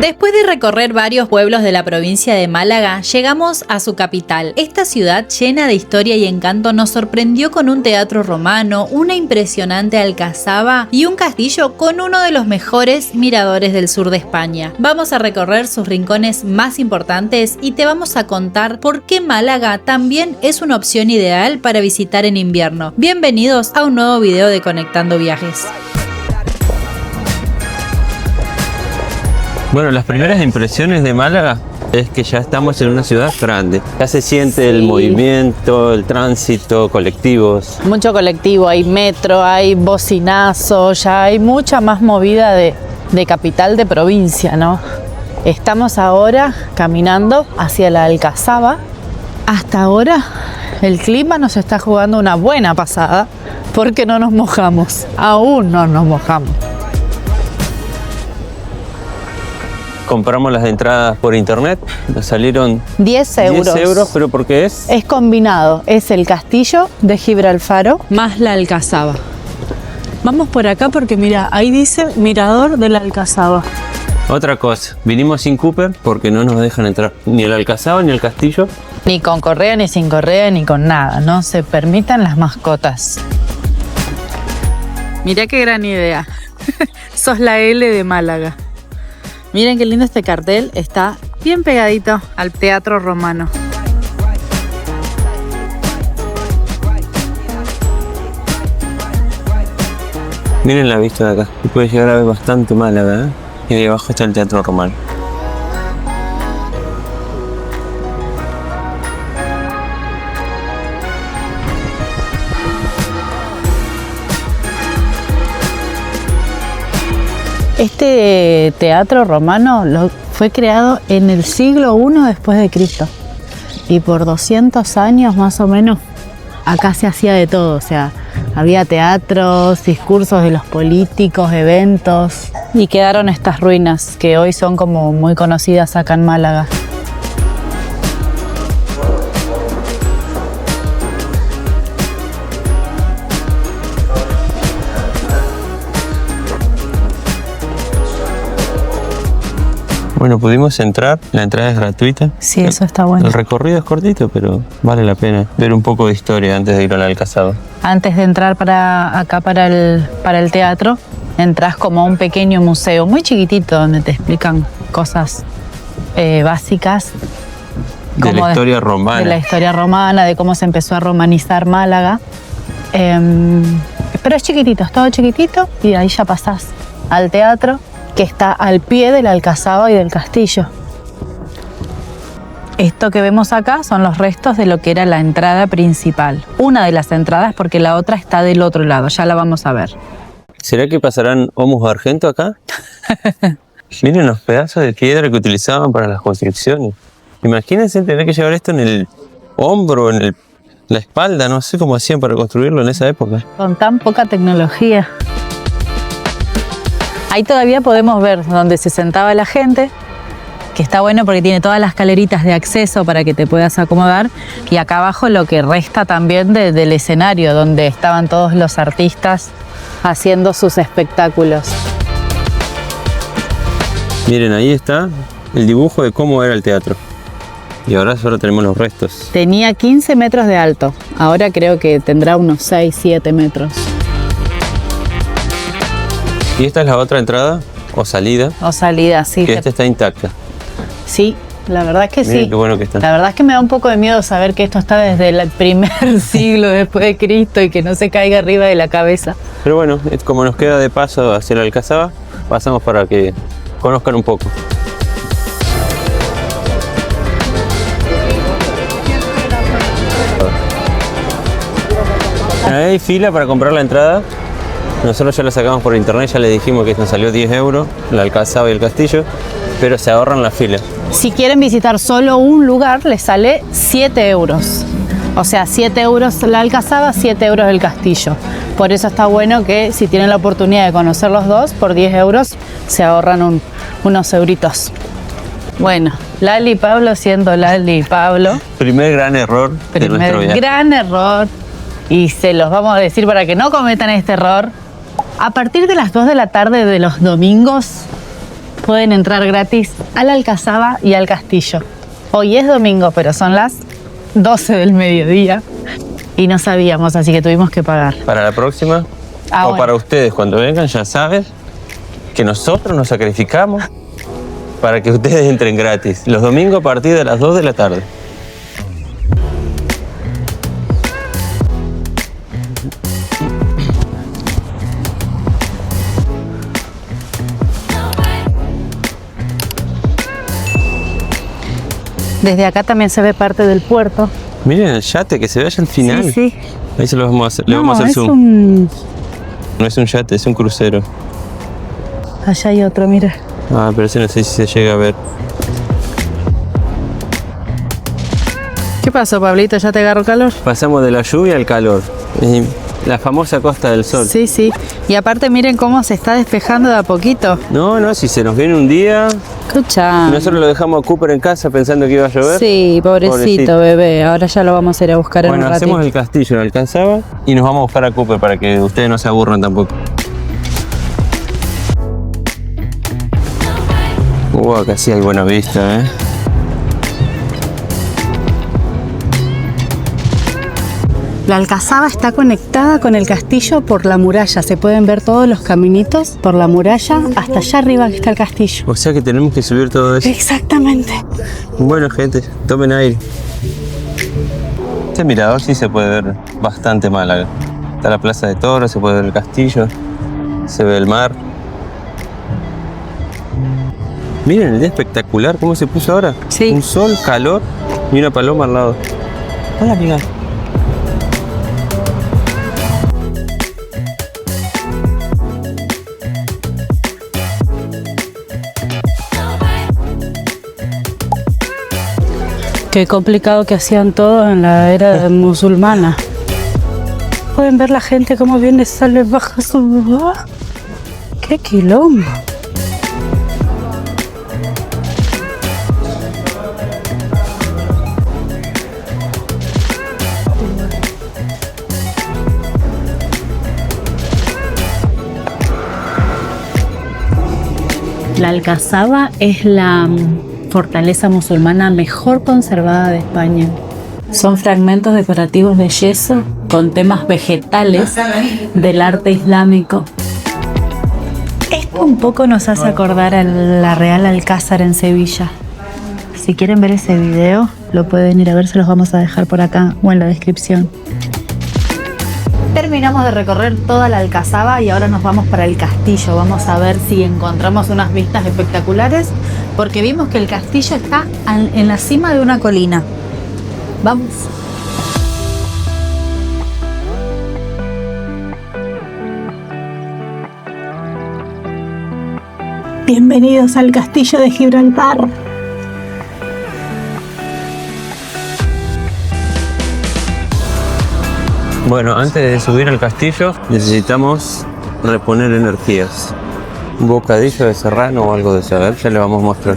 Después de recorrer varios pueblos de la provincia de Málaga, llegamos a su capital. Esta ciudad llena de historia y encanto nos sorprendió con un teatro romano, una impresionante alcazaba y un castillo con uno de los mejores miradores del sur de España. Vamos a recorrer sus rincones más importantes y te vamos a contar por qué Málaga también es una opción ideal para visitar en invierno. Bienvenidos a un nuevo video de Conectando Viajes. Bueno, las primeras impresiones de Málaga es que ya estamos en una ciudad grande. Ya se siente el movimiento, el tránsito, colectivos. Mucho colectivo, hay metro, hay bocinazo, ya hay mucha más movida de capital de provincia, ¿no? Estamos ahora caminando hacia la Alcazaba. Hasta ahora el clima nos está jugando una buena pasada porque no nos mojamos, aún no nos mojamos. Compramos las entradas por internet, nos salieron 10 euros. 10 euros, ¿pero por qué es? Es combinado, es el castillo de Gibralfaro más la Alcazaba. Vamos por acá porque mira, ahí dice mirador de la Alcazaba. Otra cosa, vinimos sin Cooper porque no nos dejan entrar ni el Alcazaba ni el castillo. Ni con correa, ni sin correa, ni con nada, no se permitan las mascotas. Mirá qué gran idea. Sos la L de Málaga. Miren qué lindo este cartel, está bien pegadito al Teatro Romano. Miren la vista de acá, se puede llegar a ver bastante Málaga, ¿eh? Y ahí abajo está el Teatro Romano. Este teatro romano fue creado en el siglo I después de Cristo y por 200 años más o menos acá se hacía de todo, o sea, había teatros, discursos de los políticos, eventos y quedaron estas ruinas que hoy son como muy conocidas acá en Málaga. Bueno, pudimos entrar, la entrada es gratuita. Sí, eso está bueno. El recorrido es cortito, pero vale la pena ver un poco de historia antes de ir a la Alcazaba. Antes de entrar para el teatro, entras como a un pequeño museo, muy chiquitito, donde te explican cosas básicas. De la historia romana. De la historia romana, de cómo se empezó a romanizar Málaga. Pero es chiquitito, es todo chiquitito y ahí ya pasás al teatro, que está al pie de la Alcazaba y del castillo. Esto que vemos acá son los restos de lo que era la entrada principal. Una de las entradas porque la otra está del otro lado, ya la vamos a ver. ¿Será que pasarán Homus Argento acá? Miren los pedazos de piedra que utilizaban para las construcciones. Imagínense tener que llevar esto en el hombro, en la espalda, no sé cómo hacían para construirlo en esa época. Con tan poca tecnología. Ahí todavía podemos ver donde se sentaba la gente, que está bueno porque tiene todas las escaleritas de acceso para que te puedas acomodar. Y acá abajo lo que resta también del escenario, donde estaban todos los artistas haciendo sus espectáculos. Miren, ahí está el dibujo de cómo era el teatro. Y ahora solo tenemos los restos. Tenía 15 metros de alto, ahora creo que tendrá unos 6, 7 metros. ¿Y esta es la otra entrada o salida? O salida, sí. Que esta está intacta. Sí, la verdad es que Miren sí. qué bueno que está. La verdad es que me da un poco de miedo saber que esto está desde el primer siglo después de Cristo y que no se caiga arriba de la cabeza. Pero bueno, como nos queda de paso hacia la Alcazaba, pasamos para que conozcan un poco. Hay fila para comprar la entrada. Nosotros ya la sacamos por internet, ya les dijimos que nos salió 10 euros, la Alcazaba y el castillo, pero se ahorran la fila. Si quieren visitar solo un lugar, les sale 7 euros. O sea, 7 euros la Alcazaba, 7 euros el castillo. Por eso está bueno que si tienen la oportunidad de conocer los dos, por 10 euros se ahorran unos euritos. Bueno, Lali y Pablo siendo Lali y Pablo. Primer gran error de nuestro viaje. Gran error. Y se los vamos a decir para que no cometan este error. A partir de las 2 de la tarde de los domingos, pueden entrar gratis a la Alcazaba y al castillo. Hoy es domingo, pero son las 12 del mediodía y no sabíamos, así que tuvimos que pagar. Para la próxima, o para ustedes, cuando vengan, ya saben que nosotros nos sacrificamos para que ustedes entren gratis. Los domingos a partir de las 2 de la tarde. Desde acá también se ve parte del puerto. Miren el yate que se ve allá al final. Sí, sí. Ahí se lo vamos a hacer. Le No, vamos a hacer es zoom. No es un yate, es un crucero. Allá hay otro, mira. Ah, pero ese no sé si se llega a ver. ¿Qué pasó, Pablito? ¿Ya te agarró calor? Pasamos de la lluvia al calor. Y la famosa Costa del Sol. Sí, sí. Y aparte miren cómo se está despejando de a poquito. No, si se nos viene un día. Escucha. Nosotros lo dejamos a Cooper en casa pensando que iba a llover. Sí, pobrecito, bebé. Ahora ya lo vamos a ir a buscar en un Bueno, ratito. hacemos el castillo, lo alcanzaba, y nos vamos a buscar a Cooper para que ustedes no se aburran tampoco. Acá sí hay buena vista, La Alcazaba está conectada con el castillo por la muralla. Se pueden ver todos los caminitos por la muralla hasta allá arriba que está el castillo. O sea que tenemos que subir todo eso. Exactamente. Bueno, gente, tomen aire. Este mirador sí se puede ver bastante Málaga. Está la Plaza de Toros, se puede ver el castillo, se ve el mar. Miren el día espectacular, cómo se puso ahora. Sí. Un sol, calor y una paloma al lado. Hola, amiga. Qué complicado que hacían todo en la era musulmana. Pueden ver la gente cómo viene, sale, baja, sube. ¡Ah! ¡Qué quilombo! La Alcazaba es la fortaleza musulmana mejor conservada de España. Son fragmentos decorativos de yeso con temas vegetales del arte islámico. Esto un poco nos hace acordar a la Real Alcázar en Sevilla. Si quieren ver ese video, lo pueden ir a ver, se los vamos a dejar por acá o en la descripción. Terminamos de recorrer toda la Alcazaba y ahora nos vamos para el castillo. Vamos a ver si encontramos unas vistas espectaculares, porque vimos que el castillo está en la cima de una colina. Vamos. Bienvenidos al castillo de Gibraltar. Bueno, antes de subir al castillo necesitamos reponer energías. Un bocadillo de serrano o algo de saber, ya le vamos a mostrar.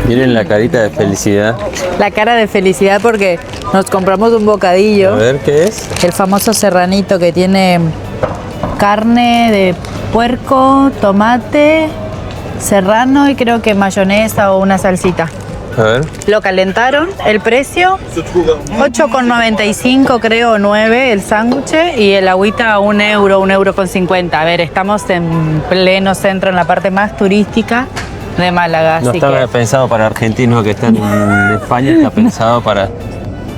Miren la carita de felicidad. La cara de felicidad porque nos compramos un bocadillo. A ver, ¿qué es? El famoso serranito que tiene carne de puerco, tomate, serrano y creo que mayonesa o una salsita. A ver. Lo calentaron, el precio 8,95 creo, 9 el sándwich y el agüita 1 euro, 1,50 €. A ver, estamos en pleno centro, en la parte más turística de Málaga. No así estaba que pensado para argentinos que están en España, está pensado para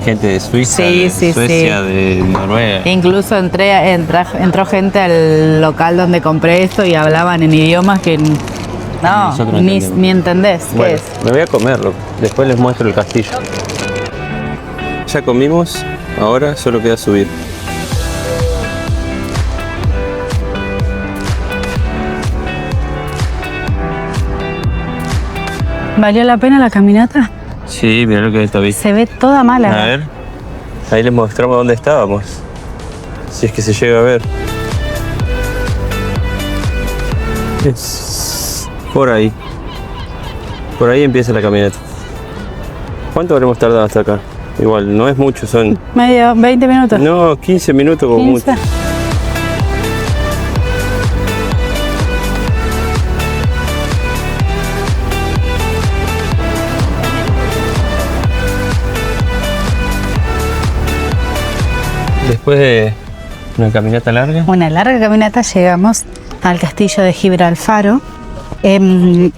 gente de Suiza, Sí, de sí, Suecia, sí. de Noruega. incluso entró gente al local donde compré esto y hablaban en idiomas que no, Nosotros ni entendemos. entendés qué Bueno, es. me voy a comerlo, después les muestro el castillo. Ya comimos, ahora solo queda subir. ¿Valió la pena la caminata? Sí, mira lo que es esta vista. Se ve toda Málaga. A ver, ahí les mostramos dónde estábamos. Si es que se llega a ver. Es por ahí. Por ahí empieza la caminata. ¿Cuánto habremos tardado hasta acá? Igual, no es mucho, son... Medio, 20 minutos. No, 15 minutos como 15. mucho. Después de una caminata larga. Una larga caminata llegamos al castillo de Gibralfaro.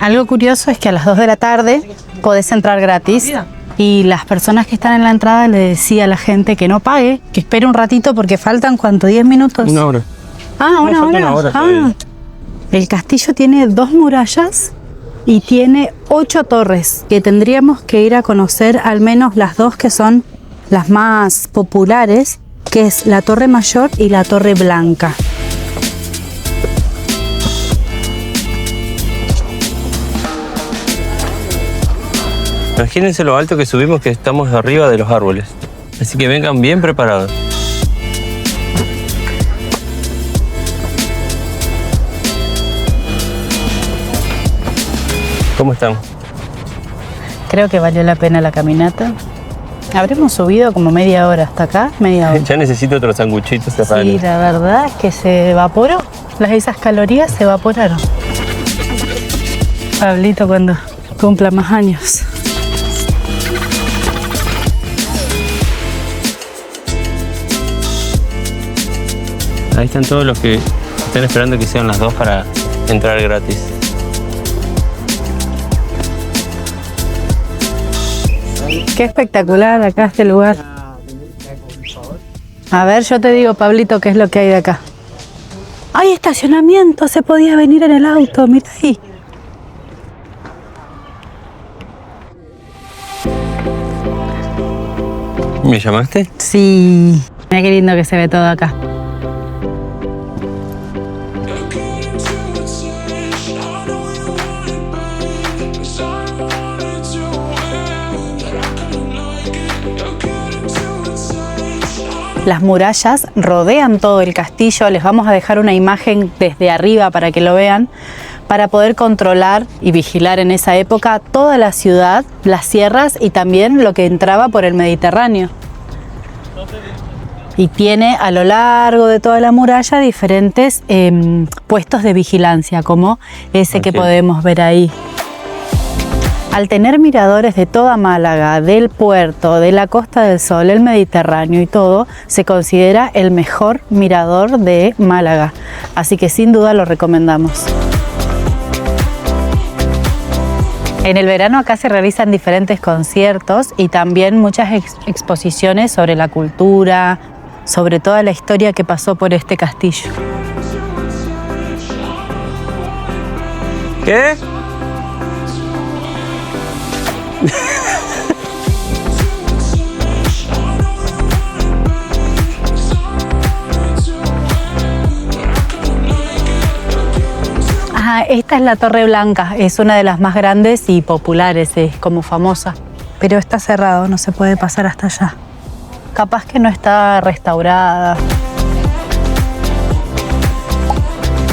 Algo curioso es que a las 2 de la tarde podés entrar gratis y las personas que están en la entrada le decía a la gente que no pague, que espere un ratito porque faltan, ¿cuánto? ¿10 minutos? Una hora. Ah, una falta hora. una hora Ah. todavía. El castillo tiene 2 murallas y tiene 8 torres que tendríamos que ir a conocer, al menos las 2 que son las más populares, que es la Torre Mayor y la Torre Blanca. Imagínense lo alto que subimos, que estamos arriba de los árboles. Así que vengan bien preparados. ¿Cómo están? Creo que valió la pena la caminata. Habremos subido como media hora hasta acá, media hora. Ya necesito otros sanguchitos serranos. Sí, la verdad es que se evaporó. Esas calorías se evaporaron. Pablito cuando cumpla más años. Ahí están todos los que están esperando que sean las 2 para entrar gratis. Qué espectacular acá este lugar. A ver, yo te digo, Pablito, qué es lo que hay de acá. ¡Hay estacionamiento! Se podía venir en el auto, mira ahí. ¿Me llamaste? Sí. Mira qué lindo que se ve todo acá. Las murallas rodean todo el castillo. Les vamos a dejar una imagen desde arriba para que lo vean, para poder controlar y vigilar en esa época toda la ciudad, las sierras y también lo que entraba por el Mediterráneo. Y tiene a lo largo de toda la muralla diferentes puestos de vigilancia, como ese que podemos ver ahí. Al tener miradores de toda Málaga, del puerto, de la Costa del Sol, el Mediterráneo y todo, se considera el mejor mirador de Málaga. Así que sin duda lo recomendamos. En el verano acá se realizan diferentes conciertos y también muchas exposiciones sobre la cultura, sobre toda la historia que pasó por este castillo. ¿Qué? Esta es la Torre Blanca, es una de las más grandes y populares, es como famosa. Pero está cerrado, no se puede pasar hasta allá. Capaz que no está restaurada.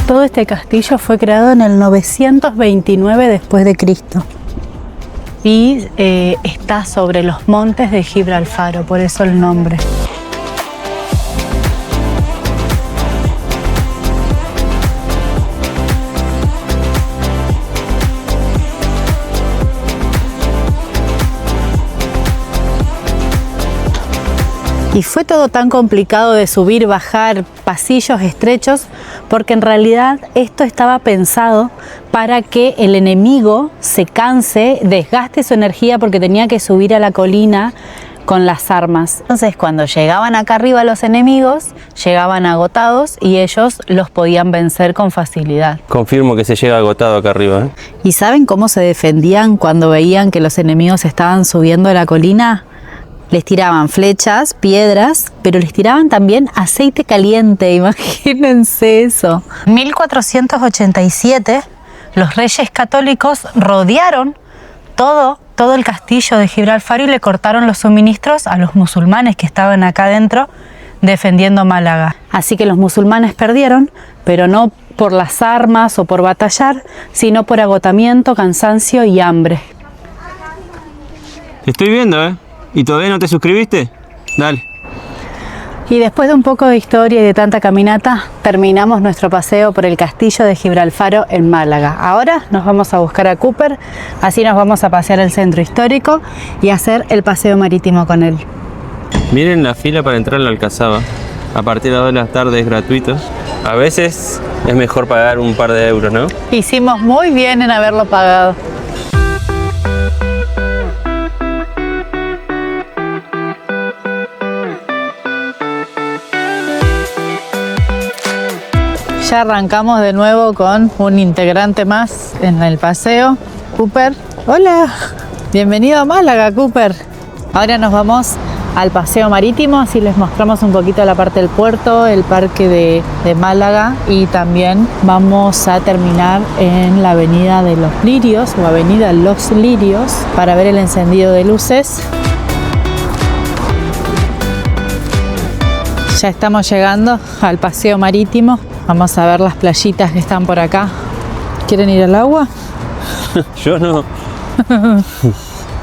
Todo este castillo fue creado en el 929 después de Cristo. Y está sobre los montes de Gibralfaro, por eso el nombre. Y fue todo tan complicado de subir, bajar, pasillos estrechos, porque en realidad esto estaba pensado para que el enemigo se canse, desgaste su energía porque tenía que subir a la colina con las armas. Entonces, cuando llegaban acá arriba los enemigos, llegaban agotados y ellos los podían vencer con facilidad. Confirmo que se llega agotado acá arriba, ¿eh? ¿Y saben cómo se defendían cuando veían que los enemigos estaban subiendo a la colina? Les tiraban flechas, piedras, pero les tiraban también aceite caliente, imagínense eso. En 1487, los reyes católicos rodearon todo el castillo de Gibralfaro y le cortaron los suministros a los musulmanes que estaban acá adentro defendiendo Málaga. Así que los musulmanes perdieron, pero no por las armas o por batallar, sino por agotamiento, cansancio y hambre. Te estoy viendo, ¿eh? ¿Y todavía no te suscribiste? Dale. Y después de un poco de historia y de tanta caminata, terminamos nuestro paseo por el castillo de Gibralfaro en Málaga. Ahora nos vamos a buscar a Cooper, así nos vamos a pasear el centro histórico y hacer el paseo marítimo con él. Miren la fila para entrar a la Alcazaba. A partir de las 2 de la tarde es gratuito. A veces es mejor pagar un par de euros, ¿no? Hicimos muy bien en haberlo pagado. Ya arrancamos de nuevo con un integrante más en el paseo. Cooper, hola, bienvenido a Málaga, Cooper. Ahora nos vamos al paseo marítimo, así les mostramos un poquito la parte del puerto, el parque de Málaga, y también vamos a terminar en la avenida de los Lirios o avenida Los Lirios para ver el encendido de luces. Ya estamos llegando al paseo marítimo. Vamos a ver las playitas que están por acá. ¿Quieren ir al agua? Yo no.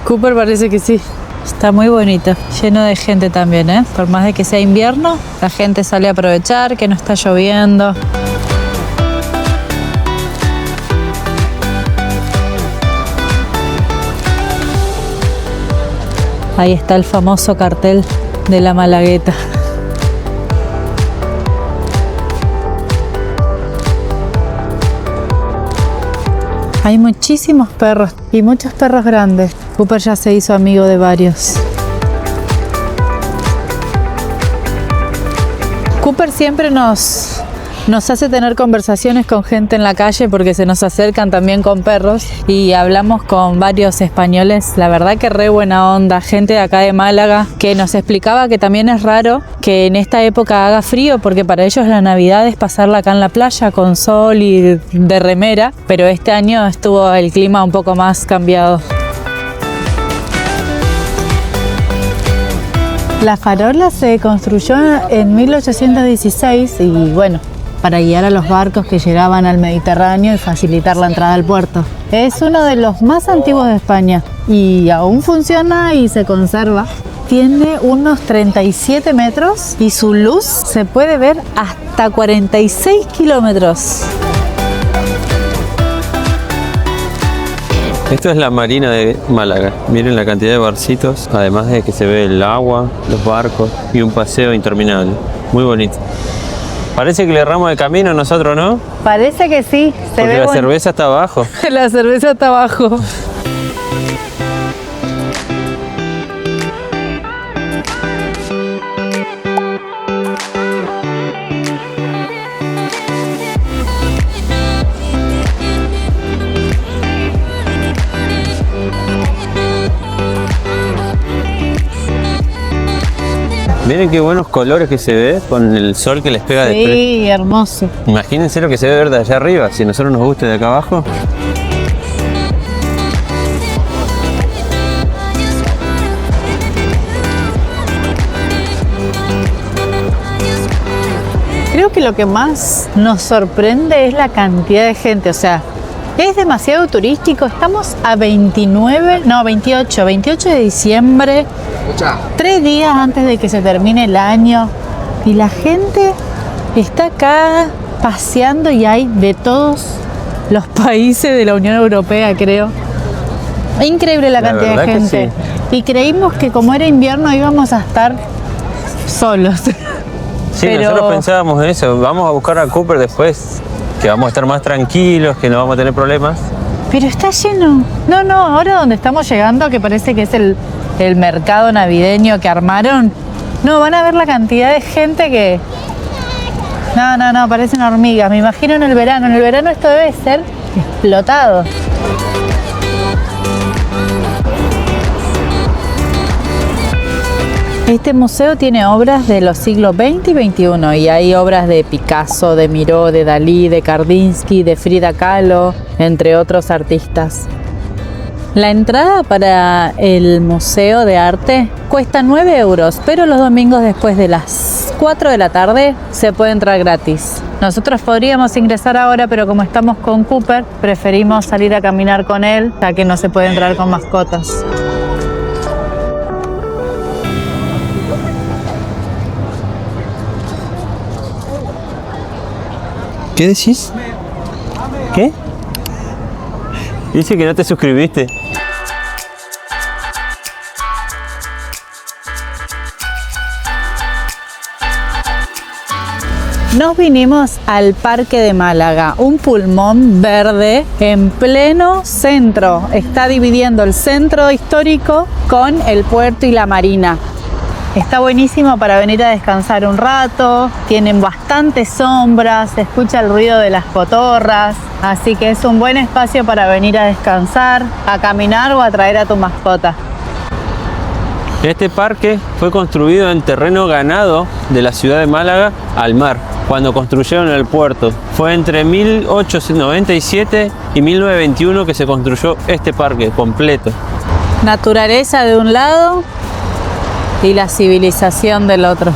Cooper parece que sí. Está muy bonito, lleno de gente también, ¿eh? Por más de que sea invierno, la gente sale a aprovechar, que no está lloviendo. Ahí está el famoso cartel de la Malagueta. Hay muchísimos perros y muchos perros grandes. Cooper ya se hizo amigo de varios. Cooper siempre nos hace tener conversaciones con gente en la calle porque se nos acercan también con perros, y hablamos con varios españoles, la verdad que re buena onda, gente de acá de Málaga, que nos explicaba que también es raro que en esta época haga frío porque para ellos la Navidad es pasarla acá en la playa con sol y de remera, pero este año estuvo el clima un poco más cambiado. La farola se construyó en 1816 y bueno, para guiar a los barcos que llegaban al Mediterráneo y facilitar la entrada al puerto. Es uno de los más antiguos de España y aún funciona y se conserva. Tiene unos 37 metros y su luz se puede ver hasta 46 kilómetros. Esto es la marina de Málaga. Miren la cantidad de barcitos, además de que se ve el agua, los barcos y un paseo interminable. Muy bonito. Parece que le erramos de camino nosotros, ¿no? Parece que sí. Porque la cerveza está abajo. La cerveza está abajo. Miren qué buenos colores que se ve con el sol que les pega de frente. Sí, hermoso. Imagínense lo que se ve ver de allá arriba, si a nosotros nos gusta de acá abajo. Creo que lo que más nos sorprende es la cantidad de gente, o sea, es demasiado turístico. Estamos a 28 de diciembre, 3 días antes de que se termine el año, y la gente está acá paseando y hay de todos los países de la Unión Europea, creo. Increíble la cantidad de gente. Sí. Y creímos que como era invierno íbamos a estar solos. Sí, pero nosotros pensábamos eso, vamos a buscar a Cooper después, que vamos a estar más tranquilos, que no vamos a tener problemas. Pero está lleno. No, ahora donde estamos llegando, que parece que es el mercado navideño que armaron, no, van a ver la cantidad de gente que... No, parecen hormigas. Me imagino en el verano esto debe ser explotado. Este museo tiene obras de los siglos XX y XXI y hay obras de Picasso, de Miró, de Dalí, de Kandinsky, de Frida Kahlo, entre otros artistas. La entrada para el Museo de Arte cuesta 9 euros, pero los domingos después de las 4 de la tarde se puede entrar gratis. Nosotros podríamos ingresar ahora, pero como estamos con Cooper, preferimos salir a caminar con él, ya que no se puede entrar con mascotas. ¿Qué decís? ¿Qué? Dice que no te suscribiste. Nos vinimos al Parque de Málaga, un pulmón verde en pleno centro. Está dividiendo el centro histórico con el puerto y la marina. Está buenísimo para venir a descansar un rato, tienen bastantes sombras, se escucha el ruido de las cotorras, así que es un buen espacio para venir a descansar, a caminar o a traer a tu mascota. Este parque fue construido en terreno ganado de la ciudad de Málaga al mar, cuando construyeron el puerto. Fue entre 1897 y 1921 que se construyó este parque completo. Naturaleza de un lado y la civilización del otro.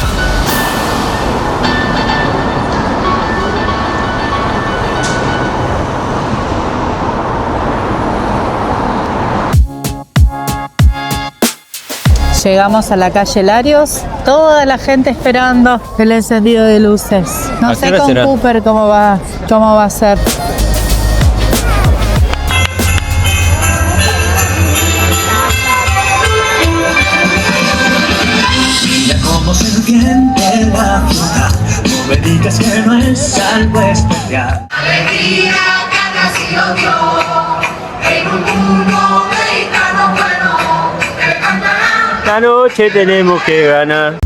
Llegamos a la calle Larios, toda la gente esperando el encendido de luces. No sé con será? Cooper cómo va a ser. Mira cómo se entiende la fruta, no me digas que no es algo especial. Alegría que ha nacido Dios en un mundo mexicano bueno, que cantará. Esta noche tenemos que ganar.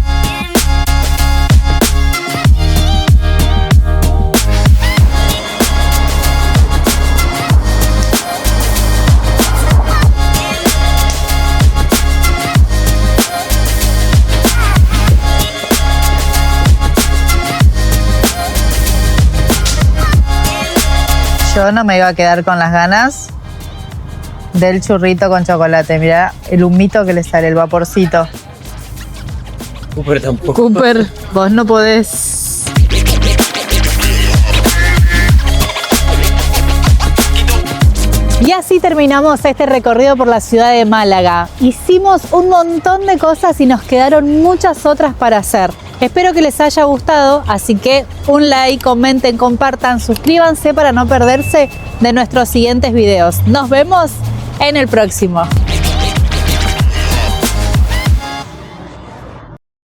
Yo no me iba a quedar con las ganas del churrito con chocolate. Mirá el humito que le sale, el vaporcito. Cooper tampoco. Cooper, vos no podés. Y así terminamos este recorrido por la ciudad de Málaga. Hicimos un montón de cosas y nos quedaron muchas otras para hacer. Espero que les haya gustado, así que un like, comenten, compartan, suscríbanse para no perderse de nuestros siguientes videos. Nos vemos en el próximo.